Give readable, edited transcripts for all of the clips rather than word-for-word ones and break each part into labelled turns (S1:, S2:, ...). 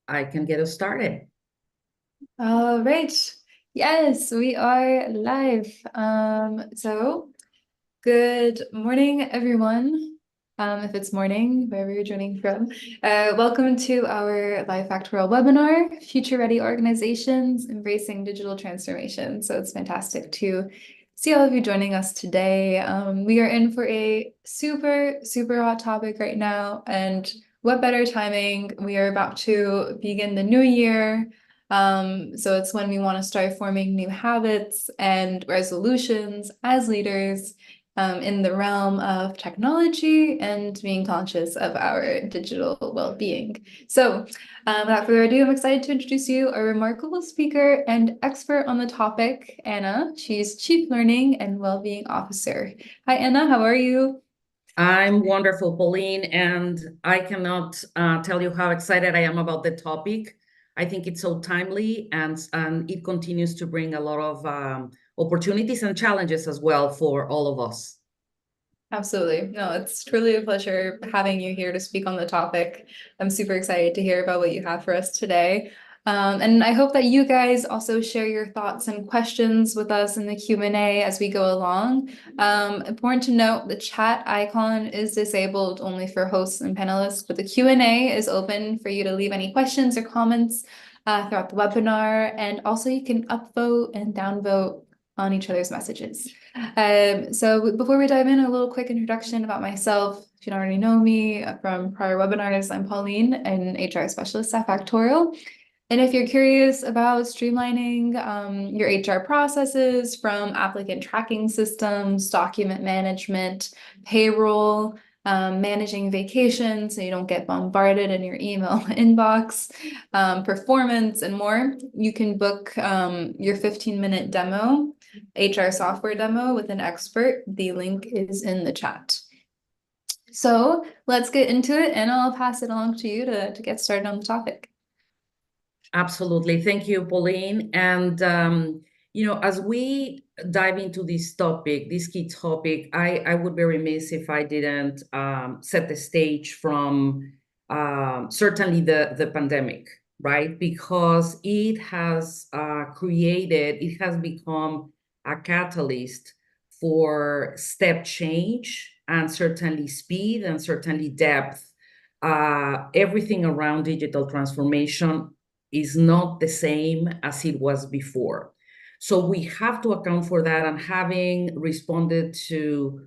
S1: I can get us started.
S2: All right. Yes, we are live. So good morning, everyone. If it's morning, wherever you're joining from. Welcome to our live factorial webinar, Future Ready Organizations Embracing Digital Transformation. So it's fantastic to see all of you joining us today. We are in for a super, super hot topic right now, and what better timing? We are about to begin the new year. So it's when we want to start forming new habits and resolutions as leaders in the realm of technology and being conscious of our digital well-being. So, without further ado, I'm excited to introduce you a remarkable speaker and expert on the topic, Anna. She's Chief Learning and Wellbeing Officer. Hi, Anna. How are you?
S1: I'm wonderful, Pauline, and I cannot tell you how excited I am about the topic. I think it's so timely and it continues to bring a lot of opportunities and challenges as well for all of us.
S2: Absolutely. No, it's truly a pleasure having you here to speak on the topic. I'm super excited to hear about what you have for us today. And I hope that you guys also share your thoughts and questions with us in the Q&A as we go along. Important to note, the chat icon is disabled only for hosts and panelists, but the Q&A is open for you to leave any questions or comments throughout the webinar. And also you can upvote and downvote on each other's messages. So before we dive in, a little quick introduction about myself. If you don't already know me from prior webinars, I'm Pauline, an HR specialist at Factorial. And if you're curious about streamlining your HR processes from applicant tracking systems, document management, payroll, managing vacations so you don't get bombarded in your email inbox, performance, and more, you can book your 15-minute demo, HR software demo with an expert. The link is in the chat. So let's get into it, and I'll pass it along to you to get started on the topic.
S1: Absolutely. Thank you, Pauline. And, as we dive into this topic, this key topic, I would be remiss if I didn't set the stage from certainly the pandemic, right? Because it has it has become a catalyst for step change and certainly speed and certainly depth. Everything around digital transformation is not the same as it was before. So we have to account for that, and having responded to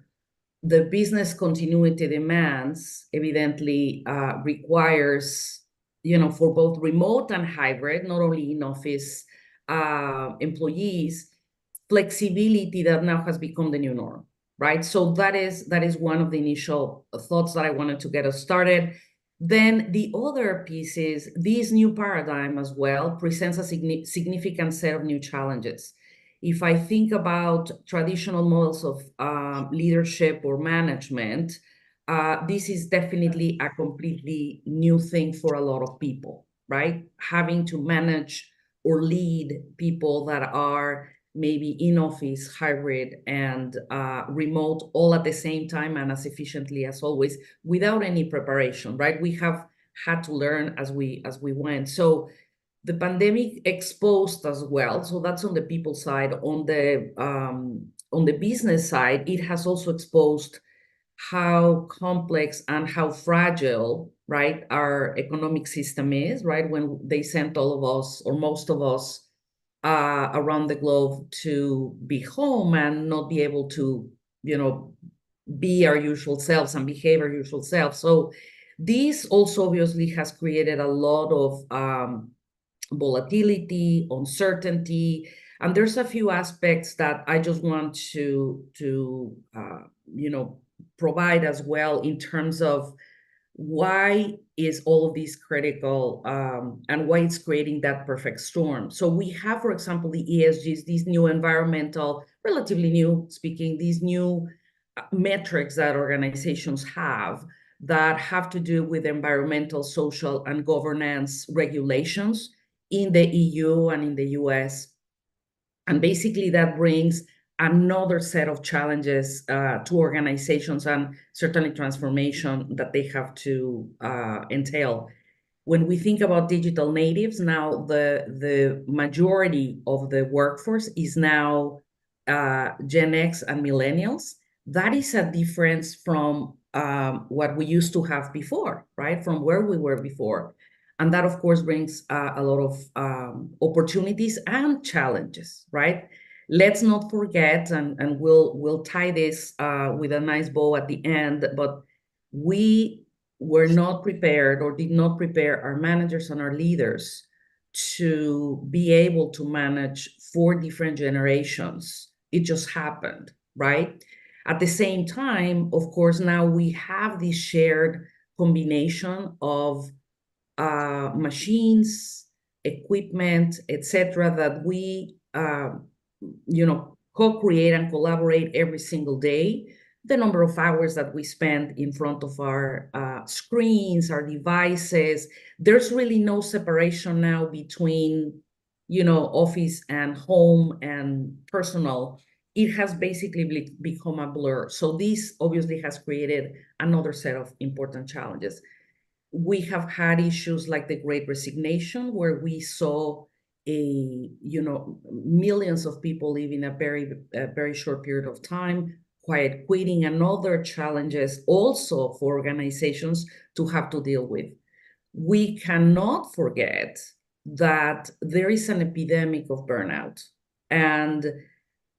S1: the business continuity demands evidently requires, for both remote and hybrid, not only in office employees, flexibility that now has become the new norm, right? So that is one of the initial thoughts that I wanted to get us started. Then the other piece is this new paradigm as well presents a significant set of new challenges. If I think about traditional models of leadership or management, this is definitely a completely new thing for a lot of people, right? Having to manage or lead people that are maybe in office, hybrid, and remote all at the same time and as efficiently as always without any preparation, right? We have had to learn as we went. So the pandemic exposed as well. So that's on the people side. On the business side, it has also exposed how complex and how fragile, right, our economic system is, right? When they sent all of us or most of us around the globe to be home and not be able to, be our usual selves and behave our usual selves. So this also obviously has created a lot of volatility, uncertainty, and there's a few aspects that I just want to provide as well in terms of why is all of this critical, and why it's creating that perfect storm. So we have, for example, the ESGs, these new environmental, relatively new speaking, these new metrics that organizations have to do with environmental, social, and governance regulations in the EU and in the US. And basically that brings another set of challenges to organizations and certainly transformation that they have to entail. when we think about digital natives, now the majority of the workforce is now Gen X and millennials. That is a difference from what we used to have before, right? From where we were before. And that, of course, brings a lot of opportunities and challenges, right? Let's not forget, and we'll tie this with a nice bow at the end, but we were not prepared or did not prepare our managers and our leaders to be able to manage 4 different generations. It just happened, right? At the same time, of course, now we have this shared combination of machines, equipment, etc., that we co-create and collaborate every single day. The number of hours that we spend in front of our screens, our devices, there's really no separation now between, office and home and personal. It has basically become a blur. So this obviously has created another set of important challenges. We have had issues like the Great Resignation, where we saw millions of people live in a very short period of time, quiet quitting, and other challenges also for organizations to have to deal with. We cannot forget that there is an epidemic of burnout, and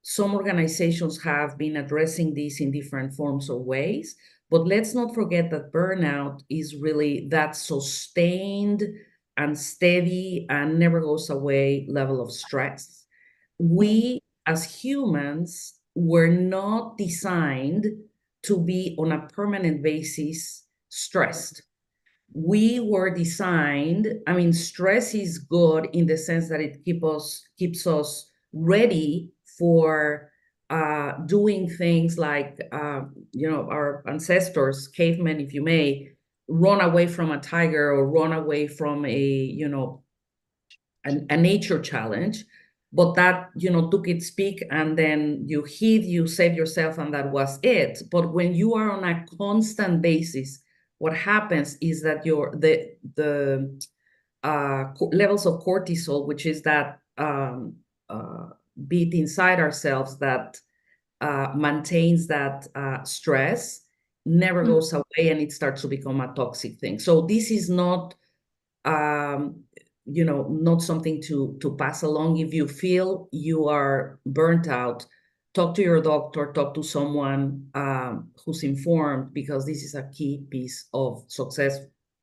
S1: some organizations have been addressing this in different forms or ways, but let's not forget that burnout is really that sustained and steady and never goes away level of stress. We, as humans, were not designed to be on a permanent basis stressed. We were designed, I mean, stress is good in the sense that it keeps us ready for doing things like our ancestors, cavemen, if you may, run away from a tiger or run away from a nature challenge, but that took its peak, and then you hid, you save yourself, and that was it. But when you are on a constant basis, what happens is that the levels of cortisol, which is that beat inside ourselves that maintains that stress, never goes away, and it starts to become a toxic thing. So this is not not something to pass along. If you feel you are burnt out, talk to your doctor, talk to someone who's informed, because this is a key piece of success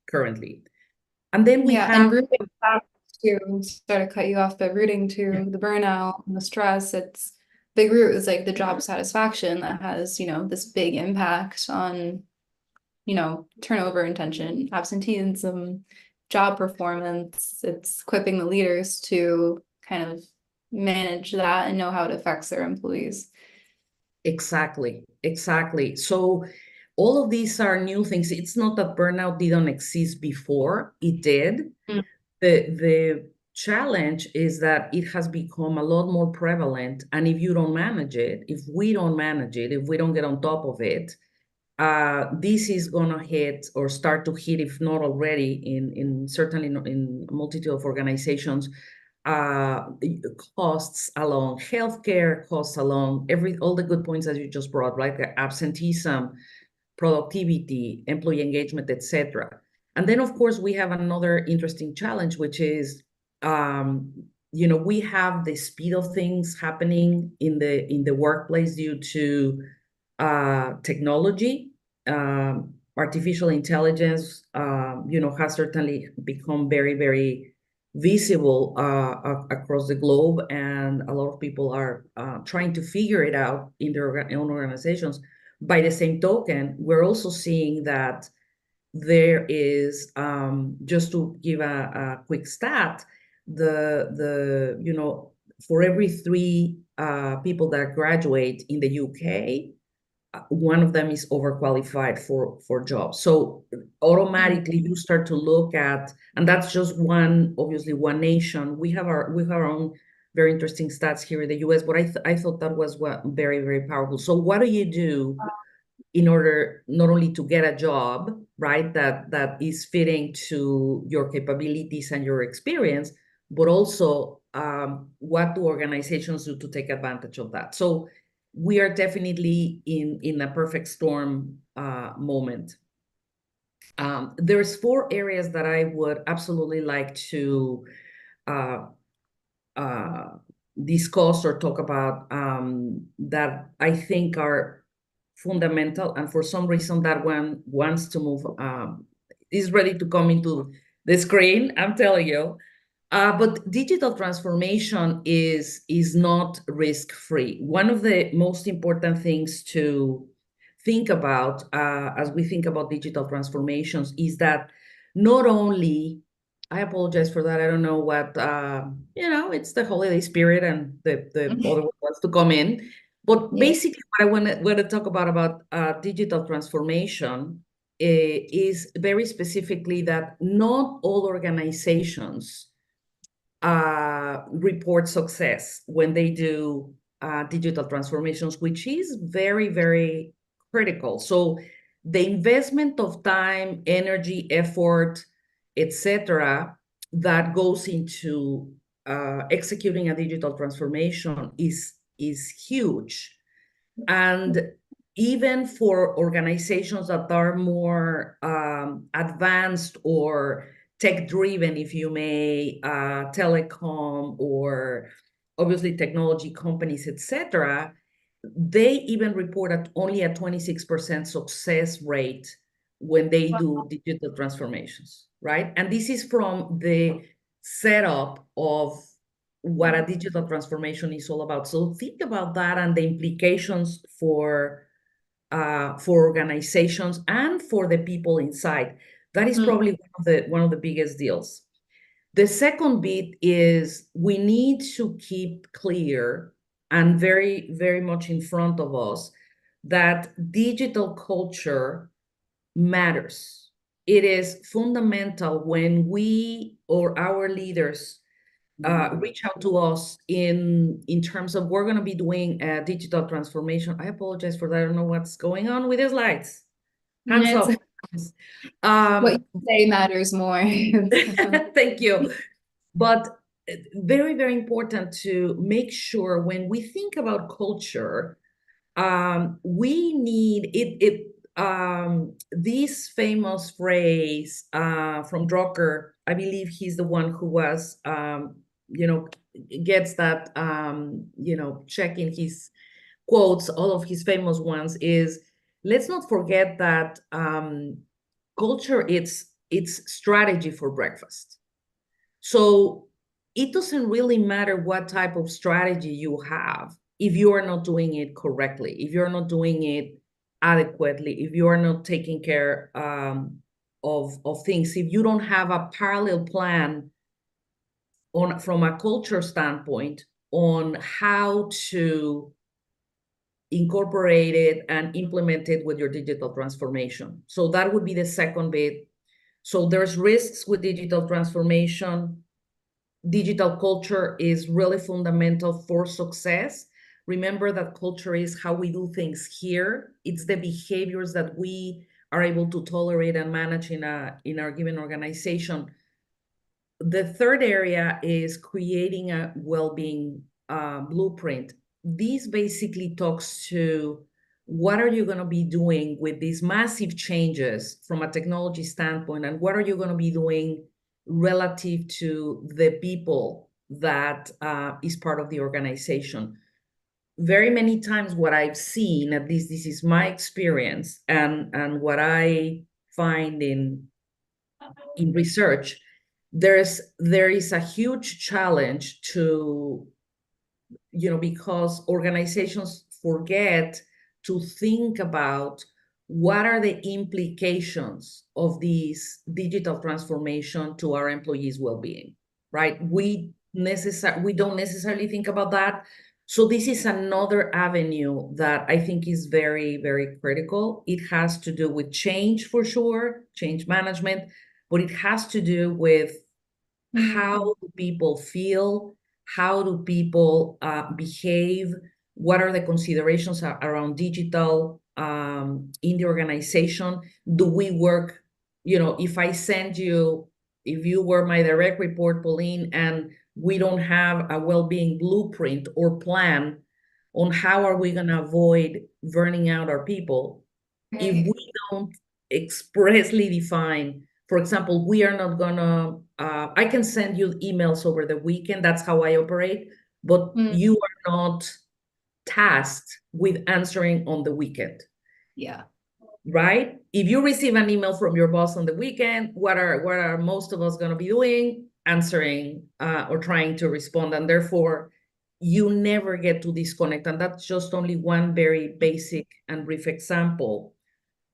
S1: currently. And then we have
S2: and rooting back to, sorry to cut you off, but rooting to the burnout and the stress, it's big root is like the job satisfaction that has, this big impact on, turnover intention, absenteeism, job performance. It's equipping the leaders to kind of manage that and know how it affects their employees.
S1: Exactly. So all of these are new things. It's not that burnout didn't exist before, it did.
S2: Mm.
S1: The challenge is that it has become a lot more prevalent. And if you don't manage it, if we don't manage it, if we don't get on top of it, this is gonna hit or start to hit, if not already, in certainly in a multitude of organizations, costs along healthcare, costs along all the good points that you just brought, like absenteeism, productivity, employee engagement, etc. And then, of course, we have another interesting challenge, which is, we have the speed of things happening in the workplace due to technology. Artificial intelligence, has certainly become very, very visible across the globe, and a lot of people are trying to figure it out in their own organizations. By the same token, we're also seeing that there is, just to give a quick stat, for every 3 people that graduate in the UK, one of them is overqualified for jobs. So automatically you start to look at, and that's just obviously one nation. We have our own very interesting stats here in the US, but I thought that was very, very powerful. So what do you do in order not only to get a job, right, that is fitting to your capabilities and your experience, but also what do organizations do to take advantage of that? So we are definitely in a perfect storm moment. There's four areas that I would absolutely like to uh, uh, discuss or talk about that I think are fundamental, and for some reason that one wants to move, is ready to come into the screen, I'm telling you. But digital transformation is not risk-free. One of the most important things to think about as we think about digital transformations is that not only, I apologize for that, I don't know what, it's the holiday spirit and the other one wants to come in. But
S2: Yeah.
S1: basically, what I want to talk about digital transformation is very specifically that not all organizations report success when they do digital transformations, which is very, very critical. So the investment of time, energy, effort, etc., that goes into executing a digital transformation is huge. And even for organizations that are more advanced or tech driven, if you may, telecom or obviously technology companies, etc., they even report at only a 26% success rate when they do digital transformations, right? And this is from the setup of what a digital transformation is all about. So think about that and the implications for organizations and for the people inside. That is
S2: Mm.
S1: probably one of the biggest deals. The second bit is we need to keep clear and very, very much in front of us that digital culture matters. It is fundamental when we or our leaders reach out to us in terms of we're going to be doing a digital transformation. I apologize for that. I don't know what's going on with the slides. Hands
S2: It's
S1: up.
S2: what
S1: Um,
S2: you say matters more.
S1: thank you. But very, very important to make sure when we think about culture, we need this famous phrase from Drucker. I believe he's the one who was you know gets that checking his quotes, all of his famous ones, is let's not forget that culture it's strategy for breakfast. So it doesn't really matter what type of strategy you have if you are not doing it correctly, if you're not doing it adequately, if you are not taking care of things, if you don't have a parallel plan on from a culture standpoint on how to incorporate it and implement it with your digital transformation. So that would be the second bit. So there's risks with digital transformation. Digital culture is really fundamental for success. Remember that culture is how we do things here. It's the behaviors that we are able to tolerate and manage in our given organization. The third area is creating a well-being blueprint. This basically talks to what are you going to be doing with these massive changes from a technology standpoint, and what are you going to be doing relative to the people that is part of the organization. Very many times what I've seen, at least this is my experience and what I find in research, there is a huge challenge to because organizations forget to think about what are the implications of this digital transformation to our employees' well-being, right? We don't necessarily think about that. So this is another avenue that I think is very, very critical. It has to do with change for sure, change management, but it has to do with how do people feel, how do people behave, what are the considerations around digital, in the organization? Do we work, if you were my direct report, Pauline, and we don't have a well-being blueprint or plan on how are we going to avoid burning out our people, if
S2: Right.
S1: we don't expressly define, for example, we are not gonna, I can send you emails over the weekend, that's how I operate, but
S2: Mm,
S1: you are not tasked with answering on the weekend,
S2: yeah.
S1: right? If you receive an email from your boss on the weekend, what are most of us gonna be doing? Answering or trying to respond, and therefore you never get to disconnect. And that's just only one very basic and brief example.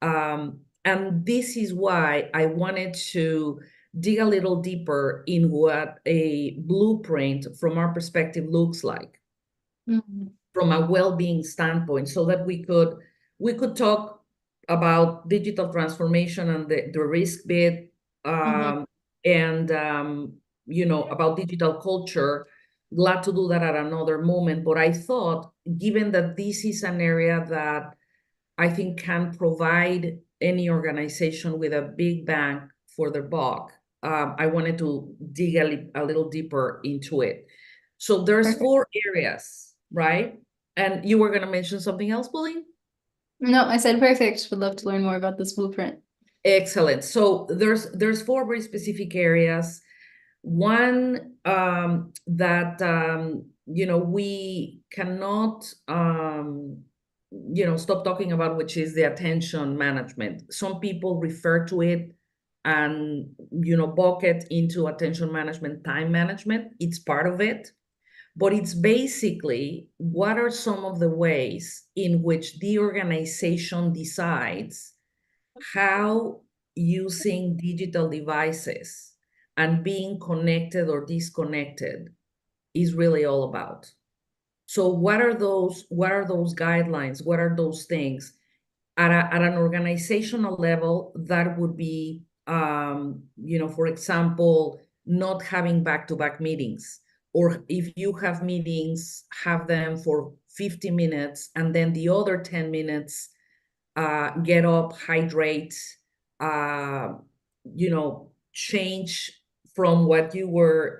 S1: And this is why I wanted to dig a little deeper in what a blueprint from our perspective looks like
S2: Mhm.
S1: from a well-being standpoint, so that we could talk about digital transformation and the risk bit,
S2: Mhm.
S1: and about digital culture. Glad to do that at another moment, but I thought, given that this is an area that I think can provide any organization with a big bang for their buck, I wanted to dig a little deeper into it. So there's
S2: Perfect.
S1: 4 areas, right? And you were going to mention something else, Pauline?
S2: No, I said perfect. Would love to learn more about this blueprint.
S1: Excellent. So there's 4 very specific areas. One, that we cannot stop talking about, which is the attention management. Some people refer to it and bucket into attention management, time management. It's part of it, but it's basically what are some of the ways in which the organization decides how using digital devices and being connected or disconnected is really all about. So what are those guidelines? What are those things at an organizational level? That would be, for example, not having back-to-back meetings, or if you have meetings, have them for 50 minutes and then the other 10 minutes, get up, hydrate, uh, change from what you were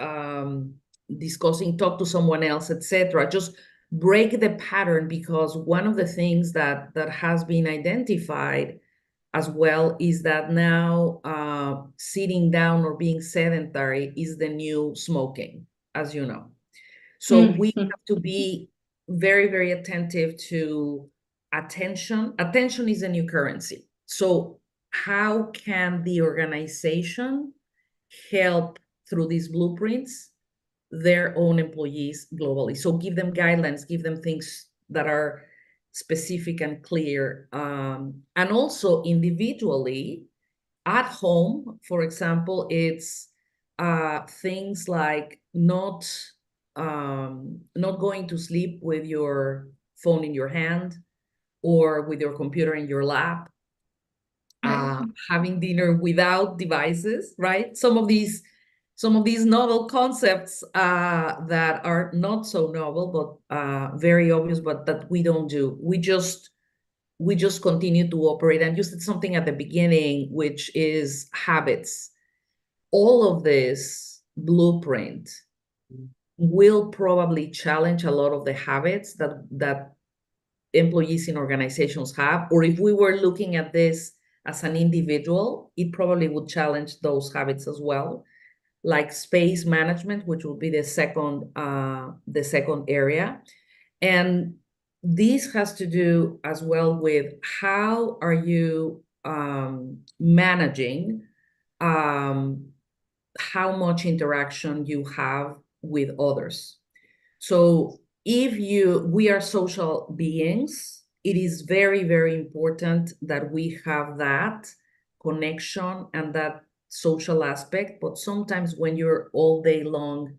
S1: discussing, talk to someone else, etc. Just break the pattern, because one of the things that has been identified as well is that now sitting down or being sedentary is the new smoking, as you know. So we
S2: Mhm.
S1: have to be very, very attentive to attention. Attention is a new currency. So how can the organization help through these blueprints their own employees globally? So give them guidelines, give them things that are specific and clear. And also individually, at home, for example, it's things like not going to sleep with your phone in your hand or with your computer in your lap,
S2: Right.
S1: having dinner without devices, right? Some of these novel concepts that are not so novel, but very obvious, but that we don't do. We just continue to operate. And you said something at the beginning, which is habits. All of this blueprint will probably challenge a lot of the habits that employees in organizations have. Or if we were looking at this as an individual, it probably would challenge those habits as well, like space management, which will be the second area. And this has to do as well with how are you managing how much interaction you have with others. So we are social beings, it is very, very important that we have that connection and that social aspect. But sometimes when you're all day long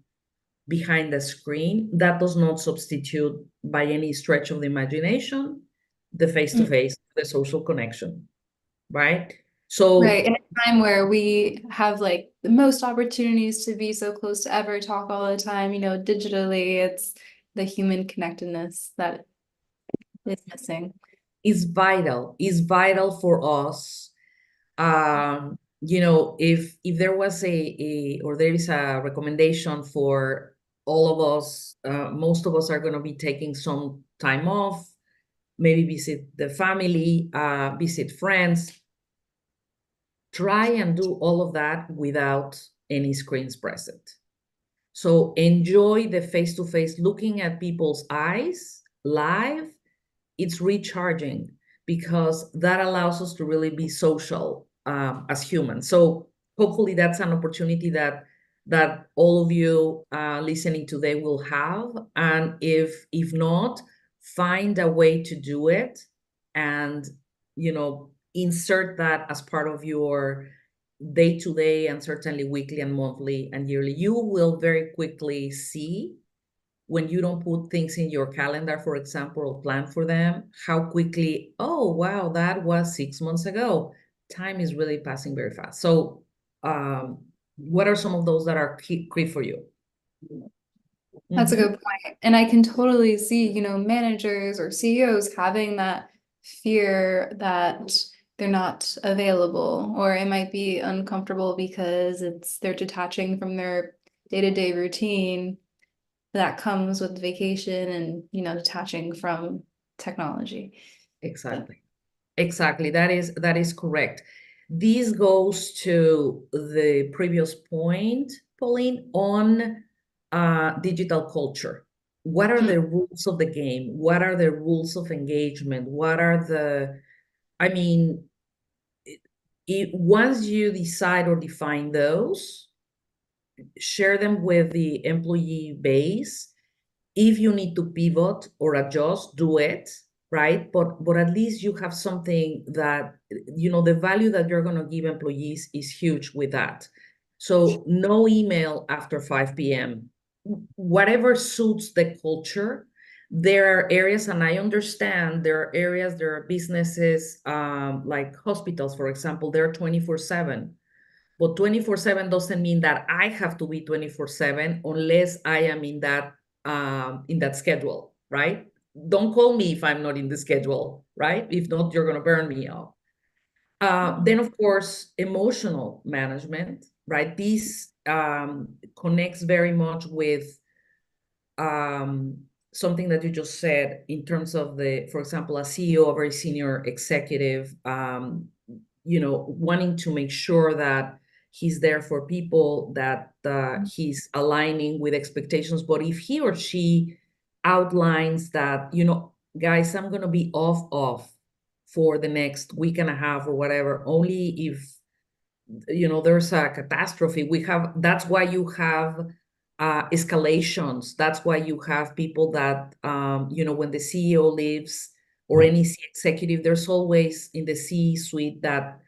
S1: behind the screen, that does not substitute by any stretch of the imagination the
S2: Mm.
S1: face-to-face, the social connection, right?
S2: Right.
S1: So
S2: In a time where we have like the most opportunities to be so close to ever, talk all the time, digitally, it's the human connectedness that is missing.
S1: is vital for us. You know, if there was or there is a recommendation for all of us, most of us are going to be taking some time off, maybe visit the family, visit friends. Try and do all of that without any screens present. So enjoy the face-to-face looking at people's eyes live. It's recharging because that allows us to really be social as humans. So hopefully that's an opportunity that all of you listening today will have. And if not, find a way to do it, and insert that as part of your day-to-day, and certainly weekly and monthly and yearly. You will very quickly see, when you don't put things in your calendar, for example, or plan for them, how quickly, oh, wow, that was 6 months ago. Time is really passing very fast. So what are some of those that are key for you?
S2: That's a
S1: Mhm.
S2: good point. And I can totally see, managers or CEOs having that fear that they're not available, or it might be uncomfortable because they're detaching from their day-to-day routine that comes with vacation and, detaching from technology. But
S1: Exactly. Exactly. That is correct. This goes to the previous point, Pauline, on digital culture. What are
S2: mm,
S1: the rules of the game? What are the rules of engagement? I mean, once you decide or define those, share them with the employee base. If you need to pivot or adjust, do it, right? But at least you have something that, the value that you're going to give employees is huge with that. So no email after 5 p.m. Whatever suits the culture. There are areas, and I understand there are areas, there are businesses, like hospitals, for example, they're 24/7. But 24/7 doesn't mean that I have to be 24/7 unless I am in that schedule, right? Don't call me if I'm not in the schedule, right? If not, you're going to burn me out. Then, of course, emotional management, right? This connects very much with um, something that you just said in terms of for example, a CEO, a very senior executive, wanting to make sure that he's there for people, that he's aligning with expectations. But if he or she outlines that, guys, I'm going to be off for the next week and a half or whatever, only if there's a catastrophe. That's why you have escalations. That's why you have people that when the CEO leaves, or any executive, there's always in the C-suite that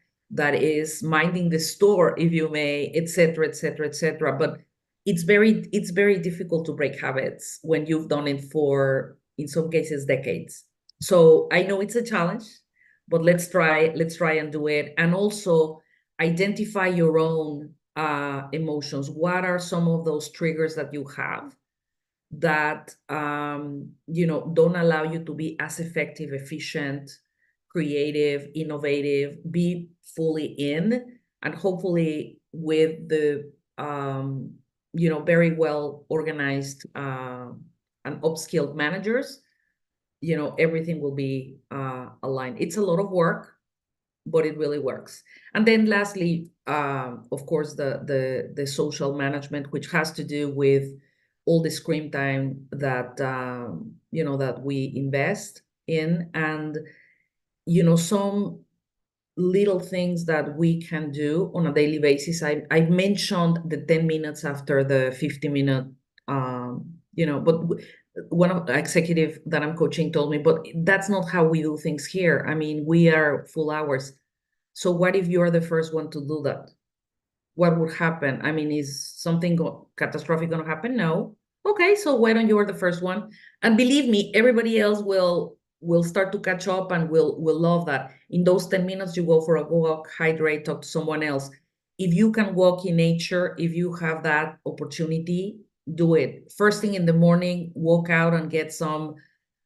S1: is minding the store, if you may, et cetera, et cetera, et cetera. But it's very difficult to break habits when you've done it for, in some cases, decades. So I know it's a challenge, but let's try and do it. And also identify your own emotions. What are some of those triggers that you have that don't allow you to be as effective, efficient, creative, innovative, be fully in, and hopefully with the very well organized and upskilled managers, everything will be aligned. It's a lot of work, but it really works. And then lastly, of course, the social management, which has to do with all the screen time that we invest in, and some little things that we can do on a daily basis. I mentioned the 10 minutes after the 50-minute, but one of the executive that I'm coaching told me, but that's not how we do things here. I mean, we are full hours. So what if you're the first one to do that? What would happen? I mean, is something catastrophic going to happen? No. Okay, so why don't you are the first one? And believe me, everybody else will start to catch up and will love that. In those 10 minutes, you go for a walk, hydrate, talk to someone else. If you can walk in nature, if you have that opportunity, do it. First thing in the morning, walk out and get some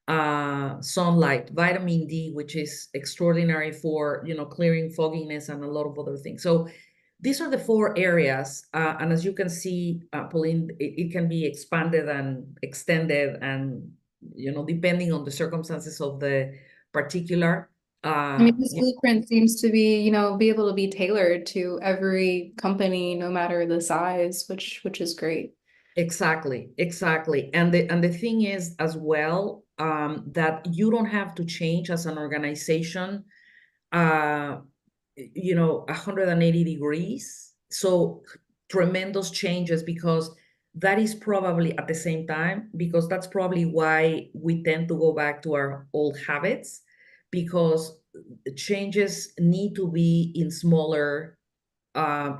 S1: sunlight, vitamin D, which is extraordinary for, clearing fogginess and a lot of other things. So these are the 4 areas. And as you can see, Pauline, it can be expanded and extended and, depending on the circumstances of the particular.
S2: I mean, this blueprint seems to be able to be tailored to every company, no matter the size, which is great.
S1: Exactly, exactly. And the thing is as well, that you don't have to change as an organization, 180 degrees. So tremendous changes, because that is probably at the same time, because that's probably why we tend to go back to our old habits, because changes need to be in smaller,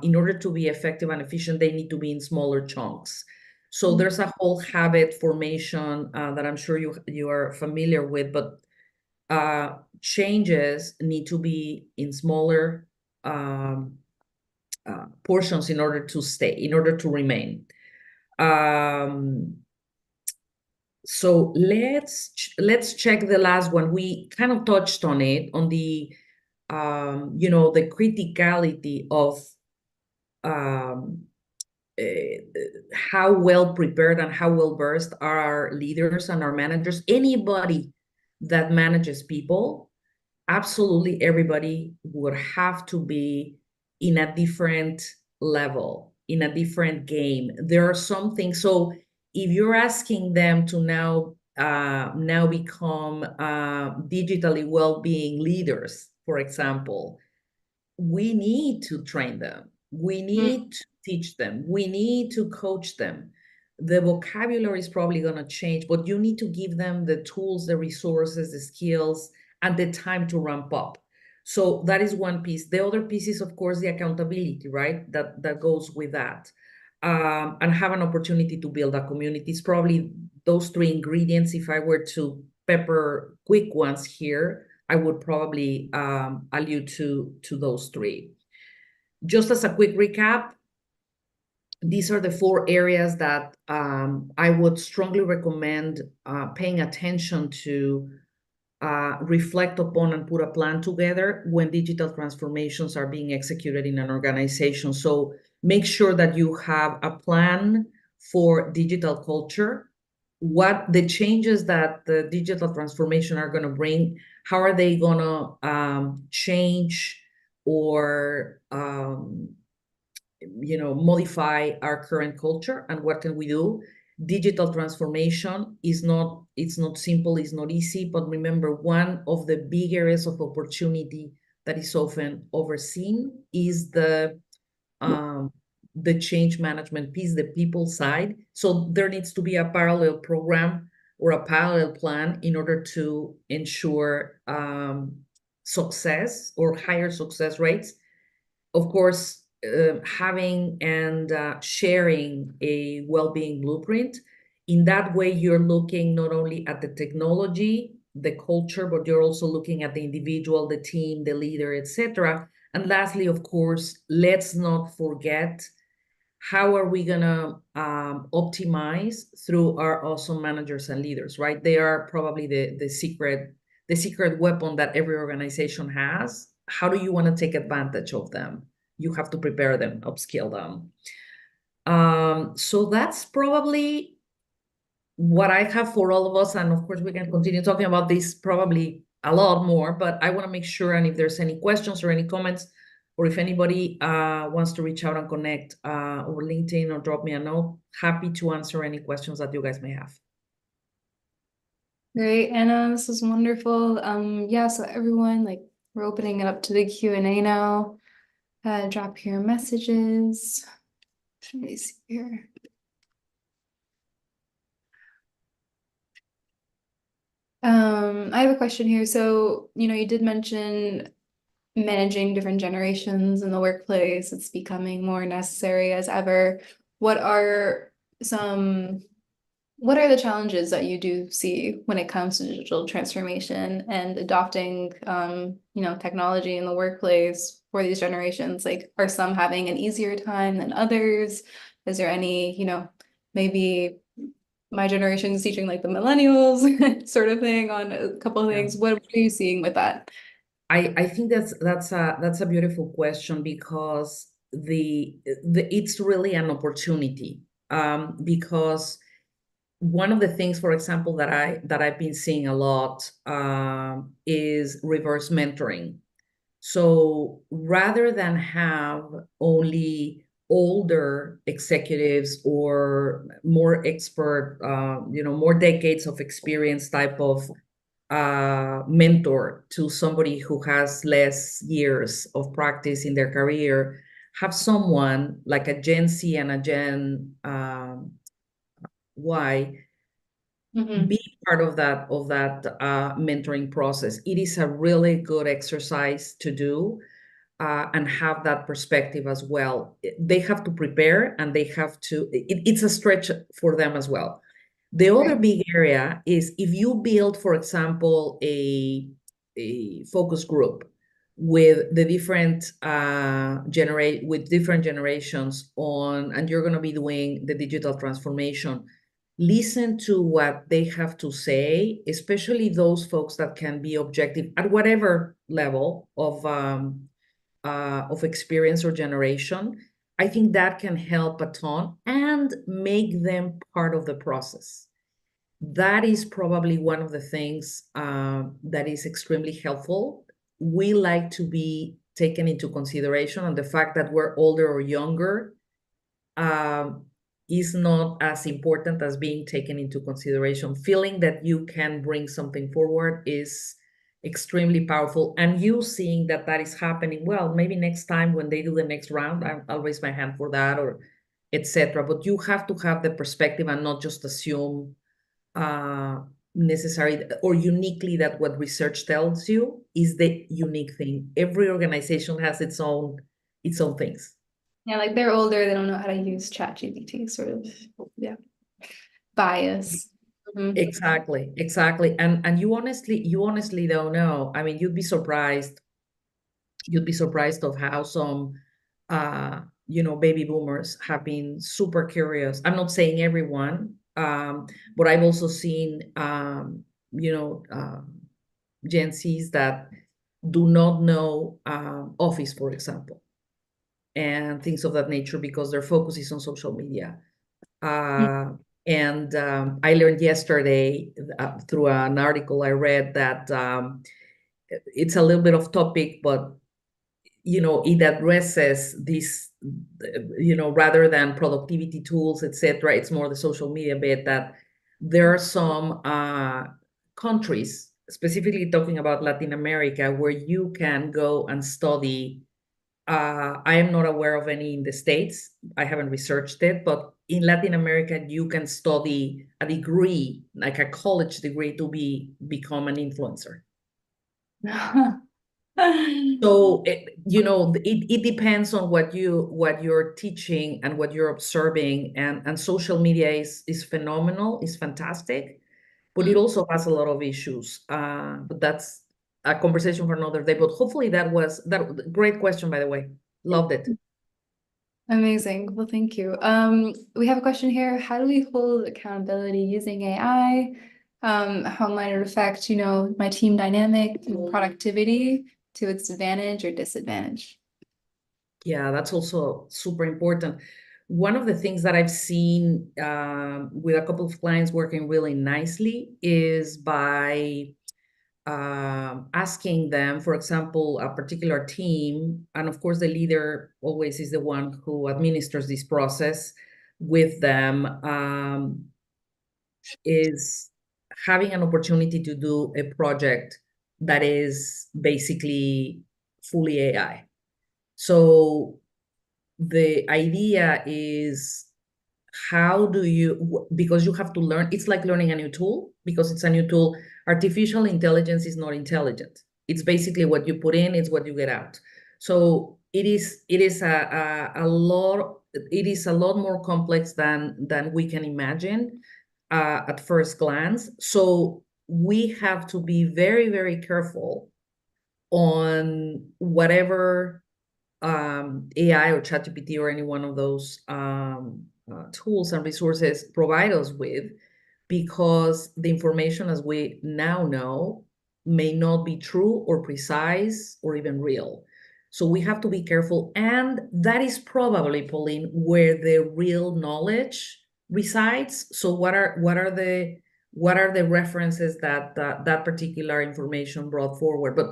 S1: in order to be effective and efficient, they need to be in smaller chunks. So there's a whole habit formation that I'm sure you are familiar with, but changes need to be in smaller portions in order to stay, in order to remain. So let's check the last one. We kind of touched on it, on the the criticality of how well prepared and how well versed are our leaders and our managers. Anybody that manages people, absolutely everybody would have to be in a different level, in a different game. There are some things. So if you're asking them to now become digitally well-being leaders, for example, we need to train them. We need to teach them. We need to coach them. The vocabulary is probably going to change, but you need to give them the tools, the resources, the skills, and the time to ramp up. So that is one piece. The other piece is, of course, the accountability, right? That goes with that. And have an opportunity to build a community. It's probably those 3 ingredients. If I were to pepper quick ones here, I would probably allude to those 3. Just as a quick recap, these are the 4 areas that I would strongly recommend paying attention to, reflect upon, and put a plan together when digital transformations are being executed in an organization. So make sure that you have a plan for digital culture, what the changes that the digital transformation are going to bring, how are they going to change or modify our current culture, and what can we do. Digital transformation is not, it's not simple, it's not easy, but remember, one of the big areas of opportunity that is often overseen is the change management piece, the people side. So there needs to be a parallel program or a parallel plan in order to ensure success or higher success rates. Of course, having and sharing a well-being blueprint. In that way, you're looking not only at the technology, the culture, but you're also looking at the individual, the team, the leader, etc. And lastly, of course, let's not forget, how are we gonna optimize through our awesome managers and leaders, right? They are probably the secret weapon that every organization has. How do you want to take advantage of them? You have to prepare them, upskill them. So that's probably what I have for all of us. And of course, we can continue talking about this probably a lot more, but I want to make sure, and if there's any questions or any comments, or if anybody wants to reach out and connect over LinkedIn or drop me a note, happy to answer any questions that you guys may have.
S2: Great, Anna, this is wonderful. Yeah, so everyone, like, we're opening it up to the Q&A now. Drop your messages. Let me see here. I have a question here. So, you did mention managing different generations in the workplace. It's becoming more necessary as ever. What are the challenges that you do see when it comes to digital transformation and adopting, technology in the workplace for these generations? Like, are some having an easier time than others? Is there any, maybe my generation is teaching like the millennials sort of thing on a couple of
S1: Yeah.
S2: things. What are you seeing with that?
S1: I think that's a beautiful question because it's really an opportunity, because one of the things, for example, that I've been seeing a lot, is reverse mentoring. So rather than have only older executives or more expert, more decades of experience type of mentor to somebody who has less years of practice in their career, have someone like a Gen Z and a Gen Y
S2: Hmm.
S1: be part of that mentoring process. It is a really good exercise to do, and have that perspective as well. They have to prepare and they have to, it's a stretch for them as well. The other
S2: Right.
S1: big area is if you build, for example, a focus group with the different with different generations on, and you're going to be doing the digital transformation. Listen to what they have to say, especially those folks that can be objective at whatever level of experience or generation. I think that can help a ton and make them part of the process. That is probably one of the things that is extremely helpful. We like to be taken into consideration, and the fact that we're older or younger um, is not as important as being taken into consideration. Feeling that you can bring something forward is extremely powerful. And you seeing that that is happening, well, maybe next time when they do the next round, I'll raise my hand for that, or etc. But you have to have the perspective and not just assume uh, necessary or uniquely that what research tells you is the unique thing. Every organization has its own things.
S2: Yeah, like they're older, they don't know how to use ChatGPT, sort of. Yeah, bias. Mhm.
S1: Exactly, exactly. And you honestly don't know. I mean, you'd be surprised of how some baby boomers have been super curious. I'm not saying everyone, but I've also seen you know, Gen Zs that do not know Office, for example, and things of that nature because their focus is on social media. Uh, and I learned yesterday through an article I read that it's a little bit off topic, but it addresses this, rather than productivity tools, etc. It's more the social media bit that there are some countries, specifically talking about Latin America, where you can go and study. I am not aware of any in the States. I haven't researched it, but in Latin America, you can study a degree, like a college degree, to become an influencer. So it depends on what you're teaching and what you're observing, and social media is phenomenal, is fantastic, but it also has a lot of issues. But that's a conversation for another day. But hopefully that great question, by the way. Loved it.
S2: Amazing. Well, thank you. We have a question here. How do we hold accountability using AI? How might it affect, my team dynamic and productivity to its advantage or disadvantage?
S1: Yeah, that's also super important. One of the things that I've seen with a couple of clients working really nicely is by asking them, for example, a particular team, and of course, the leader always is the one who administers this process with them, is having an opportunity to do a project that is basically fully AI. So the idea is, how do you, because you have to learn, it's like learning a new tool, because it's a new tool. Artificial intelligence is not intelligent. It's basically what you put in, it's what you get out. So it is a lot more complex than we can imagine at first glance. So we have to be very, very careful on whatever AI or ChatGPT or any one of those tools and resources provide us with, because the information, as we now know, may not be true or precise or even real. So we have to be careful. And that is probably, Pauline, where the real knowledge resides. So what are the references that that particular information brought forward? But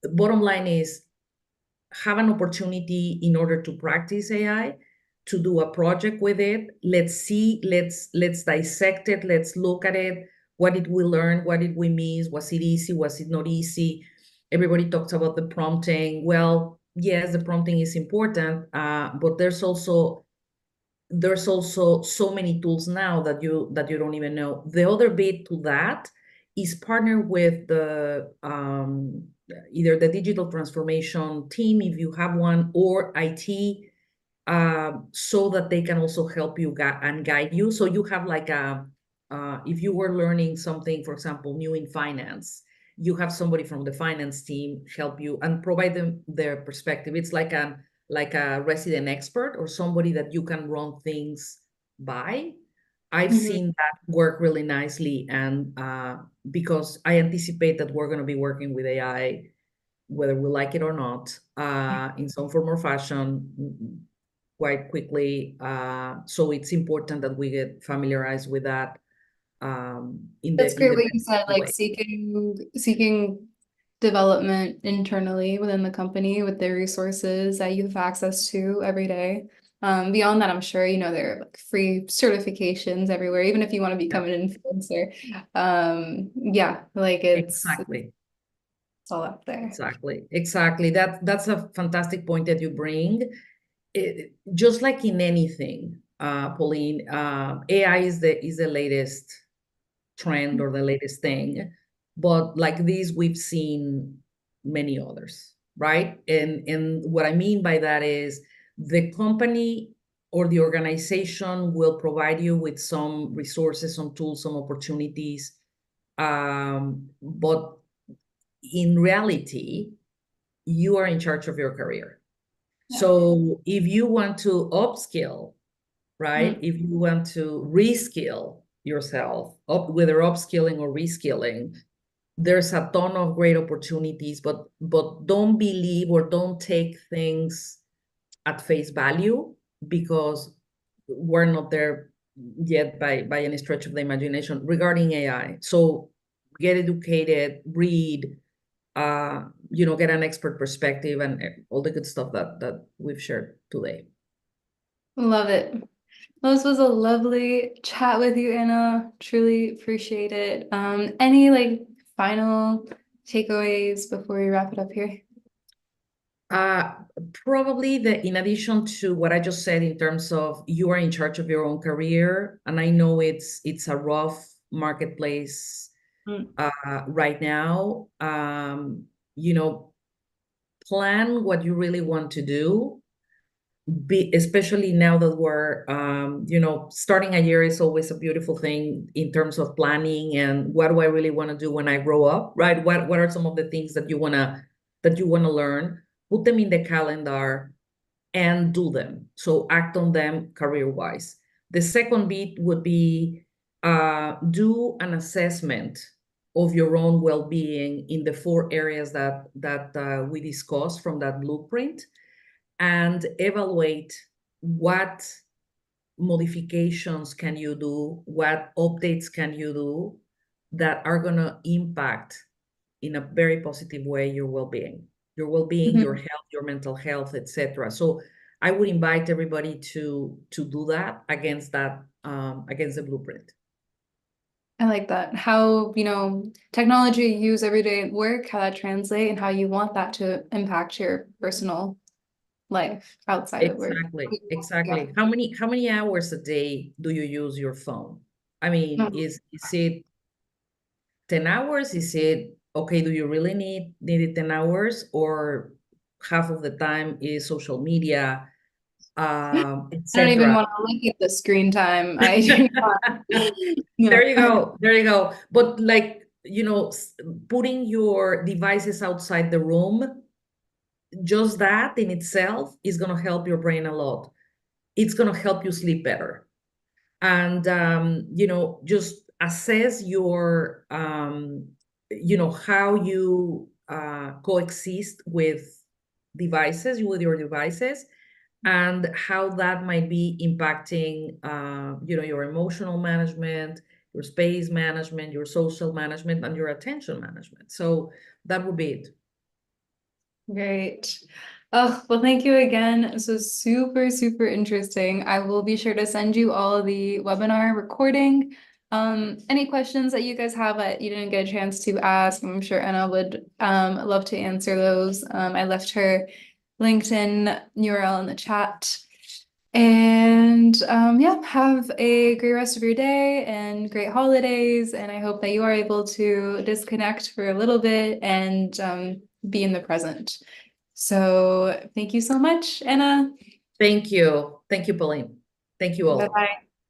S1: the bottom line is, have an opportunity in order to practice AI, to do a project with it. Let's see, let's dissect it, let's look at it. What did we learn? What did we miss? Was it easy? Was it not easy? Everybody talks about the prompting. Well, yes, the prompting is important, but there's also so many tools now that you don't even know. The other bit to that is partner with the either the digital transformation team, if you have one, or IT, so that they can also help you and guide you. So you have like if you were learning something, for example, new in finance, you have somebody from the finance team help you and provide them their perspective. It's like a resident expert or somebody that you can run things by. I've
S2: Mhm.
S1: seen that work really nicely, and because I anticipate that we're going to be working with AI, whether we like it or not, in some form or fashion, quite quickly. So it's important that we get familiarized with that, in
S2: That's
S1: the
S2: great what you
S1: best
S2: said, like
S1: way.
S2: seeking development internally within the company with the resources that you have access to every day. Beyond that, I'm sure, there are like free certifications everywhere, even if you want to
S1: Yeah,
S2: become an influencer. Yeah, like it's
S1: exactly.
S2: all out there.
S1: Exactly. That's a fantastic point that you bring. Just like in anything, Pauline, AI is the latest trend or the latest thing, but like this, we've seen many others, right? And what I mean by that is, the company or the organization will provide you with some resources, some tools, some opportunities, but in reality, you are in charge of your career.
S2: Yeah.
S1: So if you want to upskill, right?
S2: Mm.
S1: If you want to reskill yourself, whether upskilling or reskilling, there's a ton of great opportunities, but don't believe or don't take things at face value, because we're not there yet by any stretch of the imagination regarding AI. So get educated, read, get an expert perspective, and all the good stuff that we've shared today.
S2: Love it. Well, this was a lovely chat with you, Anna. Truly appreciate it. Any like final takeaways before we wrap it up here?
S1: Uh, Probably, in addition to what I just said, in terms of you are in charge of your own career, and I know it's a rough marketplace
S2: Mm.
S1: right now. You know, plan what you really want to do. Especially now that we're, starting a year is always a beautiful thing in terms of planning, and what do I really want to do when I grow up, right? What are some of the things that you wanna learn? Put them in the calendar and do them. So act on them career-wise. The second bit would be, do an assessment of your own well-being in the 4 areas that we discussed from that blueprint, and evaluate what modifications can you do, what updates can you do that are going to impact in a very positive way your well-being, your
S2: Mhm.
S1: health, your mental health, etc. So I would invite everybody to do that against the blueprint.
S2: I like that. How, technology you use every day at work, how that translate and how you want that to impact your personal life outside of work. Yeah.
S1: Exactly. How many hours a day do you use your phone? I mean,
S2: Mm.
S1: is it 10 hours? Is it okay? Do you really need it 10 hours, or half of the time is social media,
S2: I don't even
S1: etc.?
S2: want to look at the screen time. I do not.
S1: There
S2: Yeah.
S1: you go. There you go. But like, putting your devices outside the room, just that in itself is going to help your brain a lot. It's going to help you sleep better. And just assess your, how you coexist with your devices, and how that might be impacting, your emotional management, your space management, your social management, and your attention management. So that would be it.
S2: Great. Oh, well, thank you again. This was super, super interesting. I will be sure to send you all the webinar recording. Any questions that you guys have that you didn't get a chance to ask, I'm sure Anna would love to answer those. I left her LinkedIn URL in the chat. And yeah, have a great rest of your day and great holidays. And I hope that you are able to disconnect for a little bit and be in the present. So thank you so much, Anna.
S1: Thank you. Thank you, Pauline. Thank you all.
S2: Bye-bye.